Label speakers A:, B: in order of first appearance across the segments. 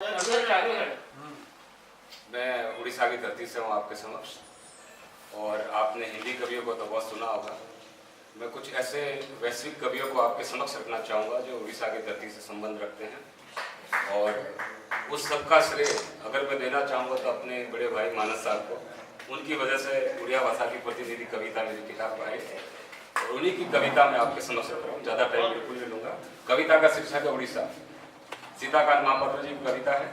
A: मैं उड़ीसा की धरती से हूँ आपके समक्ष, और आपने हिंदी कवियों को तो बहुत सुना होगा। मैं कुछ ऐसे वैश्विक कवियों को आपके समक्ष रखना चाहूँगा जो उड़ीसा की धरती से संबंध रखते हैं, और उस सबका श्रेय अगर मैं देना चाहूँगा तो अपने बड़े भाई मानस साहब को। उनकी वजह से उड़िया भाषा की प्रतिनिधि कविता मेरी किताब आई, और उन्हीं की कविता मैं आपके समक्ष रख रहा हूँ। ज़्यादा टाइम बिल्कुल नहीं लूँगा। कविता का शीर्षक है उड़ीसा। सीताकांत महापात्र जी की कविता है।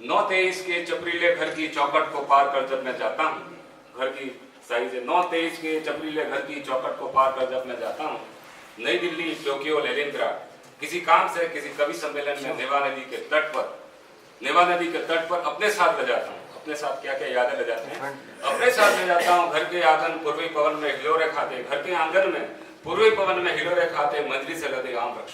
A: 9:23 के चपरीले घर की चौखट को पार कर जब मैं जाता हूँ, घर की साइज है 9:23 के चपरीले घर की चौखट को पार कर जब मैं जाता हूँ, नई दिल्ली, टोक्यो, लेनिनग्राड, किसी काम से किसी कवि सम्मेलन में नेवा नदी के तट पर अपने साथ ले जाता हूँ। अपने साथ क्या क्या यादें ले जाते हैं, अपने साथ ले जाता हूँ। घर के आंगन पूर्वी पवन में हिलोरे खाते, घर के आंगन में पूर्वी पवन में हिलोरे खाते मंजरी से लदे आम वृक्ष,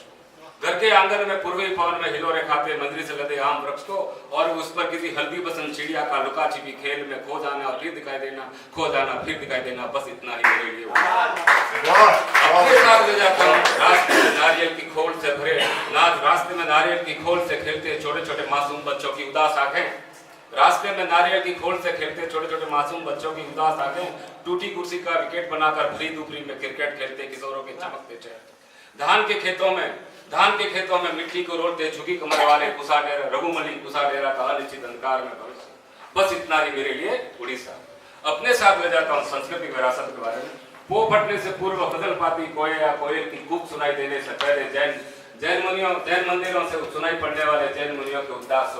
A: घर के आंगन में पूर्वी पवन में हिलोरे खाते मंजरी से लदे आम वृक्ष को, और उस पर किसी हल्दी बसंत चिड़िया का लुका छिपी खेल में खो जाना फिर दिखाई देना, खो जाना फिर दिखाई देना, बस इतना ही मेरे लिए। अपने साथ ले जाता हूँ रास्ते में नारियल की खोल से भरे, रास्ते में नारियल की खोल से खेलते छोटे छोटे मासूम बच्चों की उदास आंखें, रास्ते में नारियल की खोल से खेलते छोटे छोटे मासूम बच्चों की उदास आंखें, टूटी कुर्सी का विकेट बनाकर भरी दुपहरी में क्रिकेट खेलते किशोरों के चमकते चेहरे, धान के खेतों में मिट्टी को रोलते झुकी कमर वाले कुसाडेरा, रघुमली कुसाडेरा का अनिश्चित अंधकार में भविष्य, बस इतना ही मेरे लिए उड़ीसा। अपने साथ ले जाता हूँ संस्कृति विरासत के बारे में। पो फटने से पूर्व बदल पाती कोयल या कोयल की कूक सुनाई देने से पहले जैन मंदिरों से सुनाई पड़ने वाले जैन मुनियों के उदास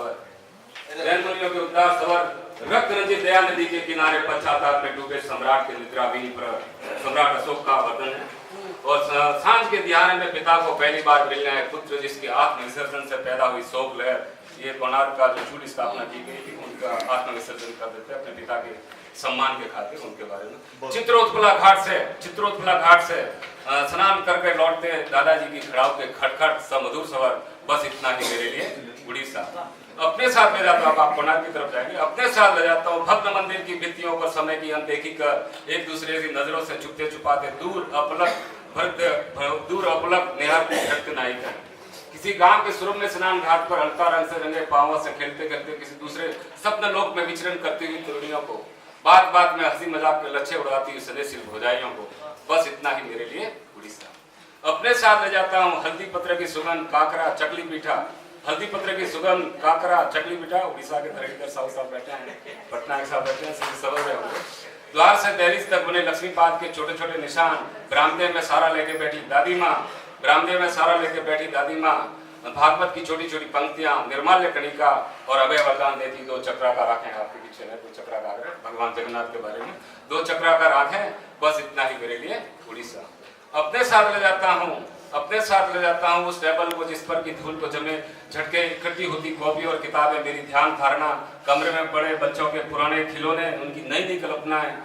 A: स्वर, रक्त रंजित दया नदी के किनारे पश्चाताप में डूबे सम्राट के निद्रावीन पर सम्राट अशोक का वर्णन है। और सांझ के दिहाने में पिता को पहली बार मिलना है पुत्र जिसके आत्मविसर्जन से पैदा हुई शोक लहर। ये कोणार्क का जो चूड़ी स्थापना की गई थी, उनका आत्मविसर्जन कर देते अपने पिता के सम्मान के खातिर, उनके बारे में। चित्रोत्पला घाट से स्नान करके लौटते दादाजी की खड़ाऊ के खटखट समधुर सवर, बस इतना ही मेरे लिए उड़ीसा। अपने साथ ले जाता हूँ, आप कोणार्क की तरफ जाएंगे, अपने साथ ले जाता हूँ भव्य मंदिर की भित्तियों पर समय की अनदेखी कर, एक दूसरे की नजरों से छुपते छुपाते दूर अपलक निहारते भक्त नायिका, किसी गांव के सुरम्य स्नान घाट पर हल्का रंग से रंगे पांवों से खेलते खेलते किसी दूसरे सपन लोक में विचरण करती हुई तरुणियों को, बात बात में हंसी मजाक के लच्छे उड़ाती हुई सदेशी भौजाइयों को, बस इतना ही मेरे लिए उड़ीसा। अपने साथ ले जाता हूँ हल्दी पत्र की सुगंध, काकरा, चकली पीठा, हल्दी पत्र की सुगंध, काकरा, चकली पीठा। उड़ीसा के धरणीधर साहब बैठे हैं, पटना के साथ बैठे हैं, सबर में होंगे। द्वार से दहलीज तक बने लक्ष्मीपाद के छोटे छोटे निशान, बरामदे में सारा लेके बैठी दादी माँ, भागवत की छोटी छोटी पंक्तियां, निर्माल्य कणिका और अभय वरदान देती दो चक्राकार आंखें। आपके पीछे है दो चक्राकार भगवान जगन्नाथ के बारे में, दो चक्राकार आंखें, बस इतना ही मेरे लिए उड़ीसा। अपने साथ ले जाता हूँ उस टेबल को जिस पर की धूल को जमे झटके इकट्ठी होती कॉपी और किताबें, मेरी ध्यान धारणा, कमरे में पड़े बच्चों के पुराने खिलौने, उनकी नई नई कल्पनाएं,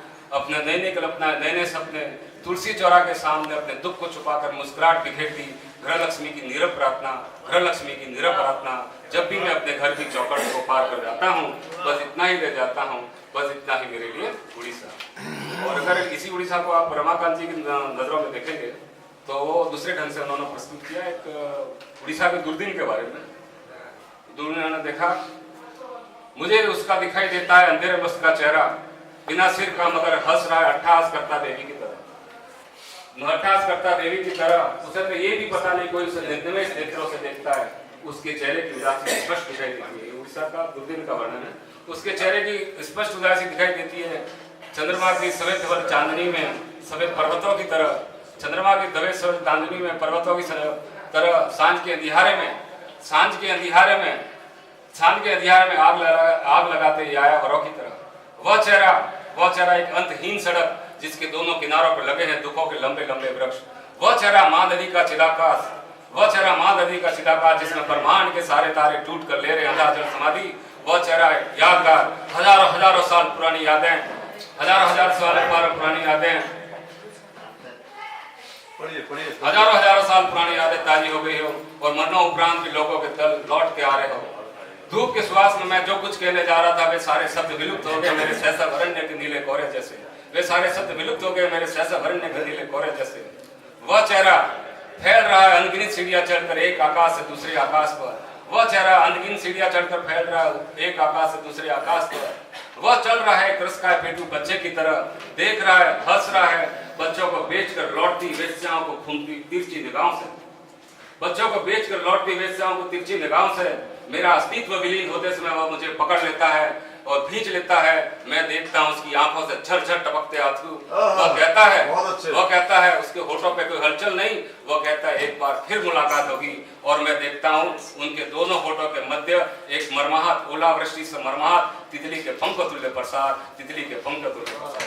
A: नए नए सपने, तुलसी चौरा के सामने अपने दुख को छुपाकर मुस्कुराहट बिखेरती गृहलक्ष्मी की नीरव प्रार्थना, जब भी मैं अपने घर की चौखट को पार कर जाता हूँ, बस इतना ही ले जाता हूँ, बस इतना ही मेरे लिए उड़ीसा। और अगर इसी उड़ीसा को आप रमाकांत जी की नजरों में देखेंगे तो वो दूसरे ढंग से उन्होंने प्रस्तुत किया एक उड़ीसा के दुर्दिन के बारे में। दुर्दिन ने देखा, मुझे उसका दिखाई देता है अंधेरे मस्त का चेहरा, बिना सिर का मगर हंस रहा है, अट्टहास करता देवी की तरह। उसे तो ये भी पता नहीं, कोई उसे निर्निमेष नेत्रों से देखता है, उसके चेहरे की उदासी स्पष्ट दिखाई देती है। उड़ीसा का दुर्दिन का वर्णन है, उसके चेहरे की स्पष्ट उदासी दिखाई देती है। चंद्रमा की सफेद चांदनी में सफेद पर्वतों की तरह, चंद्रमा की दवेश चांदनी में पर्वतों की तरह, सांझ के अंधियारे में आग लगाते यायावरों की तरह। वह चेहरा एक अंतहीन सड़क जिसके दोनों किनारों पर लगे हैं दुखों के लंबे लंबे वृक्ष। वह चेहरा माँ नदी का चिदाकाश जिसमें ब्रह्मांड के सारे तारे टूट कर ले रहे अंधाधुंध समाधि। वह चेहरा यादगार, हजारों साल पुरानी यादें ताजी हो गई हो, और मरनों उपरांत भी लोगों के दल लौट के आ रहे हो। धूप के श्वास में मैं जो कुछ कहने जा रहा था वे सारे शब्द विलुप्त हो गए मेरे सहसा अरण्य के नीले कोहरे जैसे। वह चेहरा फैल रहा है अनगिनत सीढ़ियां चढ़कर एक आकाश से दूसरे आकाश पर, वह चेहरा अंधहीन सीढ़ियां चढ़कर फैल रहा है एक आकाश से दूसरे आकाश पर। वह चल रहा है कृष का पेटू बच्चे की तरह, देख रहा है, हंस रहा है, बच्चों को बेचकर लौटती वेश्याओं को घूमती तिरछी निगाहों से, बच्चों को बेचकर लौटती वेश्याओं को तिरछी निगाहों से। मेरा अस्तित्व विलीन होते समय वह मुझे पकड़ लेता है और खींच लेता है। मैं देखता हूँ उसकी आंखों से झरझर टपकते आंसू। वह कहता है उसके होठों पे कोई हलचल नहीं। वह कहता है एक बार फिर मुलाकात होगी। और मैं देखता हूँ उनके दोनों होठों के मध्य एक मरमाहत, ओलावृष्टि से मरमाहत, तितली के पंख तुल्य प्रसाद, तितली के पंख तुल्य प्रसाद।